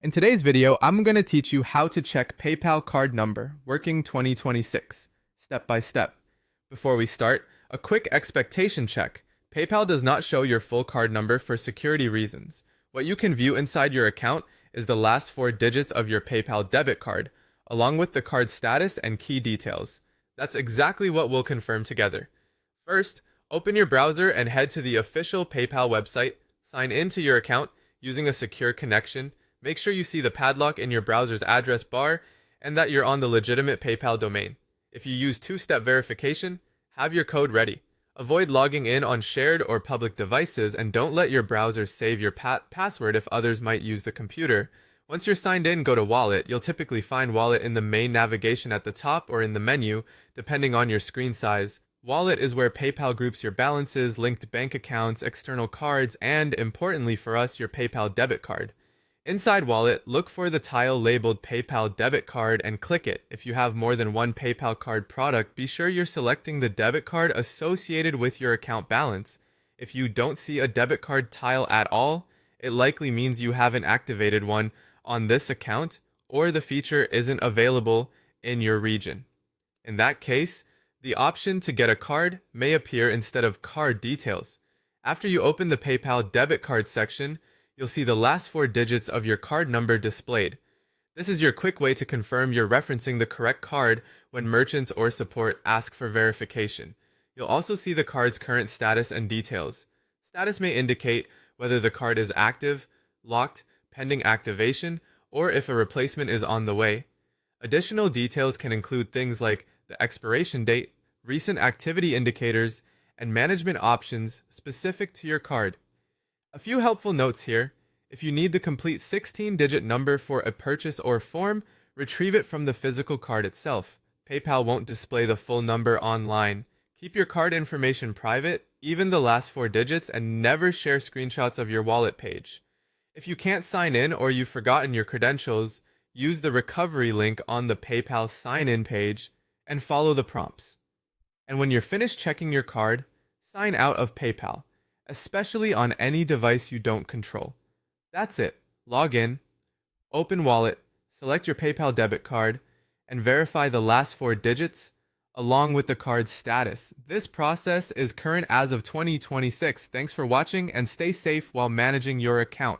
In today's video, I'm going to teach you how to check PayPal card number working 2026, step by step. Before we start, a quick expectation check. PayPal does not show your full card number for security reasons. What you can view inside your account is the last four digits of your PayPal debit card, along with the card status and key details. That's exactly what we'll confirm together. First, open your browser and head to the official PayPal website. Sign into your account using a secure connection. Make sure you see the padlock in your browser's address bar and that you're on the legitimate PayPal domain. If you use two-step verification, have your code ready. Avoid logging in on shared or public devices and don't let your browser save your password if others might use the computer. Once you're signed in, go to Wallet. You'll typically find Wallet in the main navigation at the top or in the menu, depending on your screen size. Wallet is where PayPal groups your balances, linked bank accounts, external cards, and, importantly for us, your PayPal debit card. Inside Wallet, look for the tile labeled PayPal debit card and click it. If you have more than one PayPal card product, be sure you're selecting the debit card associated with your account balance. If you don't see a debit card tile at all, it likely means you haven't activated one on this account or the feature isn't available in your region. In that case, the option to get a card may appear instead of card details. After you open the PayPal debit card section, you'll see the last four digits of your card number displayed. This is your quick way to confirm you're referencing the correct card when merchants or support ask for verification. You'll also see the card's current status and details. Status may indicate whether the card is active, locked, pending activation, or if a replacement is on the way. Additional details can include things like the expiration date, recent activity indicators, and management options specific to your card. A few helpful notes here. If you need the complete 16-digit number for a purchase or form, retrieve it from the physical card itself. PayPal won't display the full number online. Keep your card information private, even the last four digits, and never share screenshots of your wallet page. If you can't sign in or you've forgotten your credentials, use the recovery link on the PayPal sign-in page and follow the prompts. And when you're finished checking your card, sign out of PayPal, especially on any device you don't control. That's it. Log in, open Wallet, select your PayPal debit card, and verify the last four digits along with the card's status. This process is current as of 2026. Thanks for watching and stay safe while managing your account.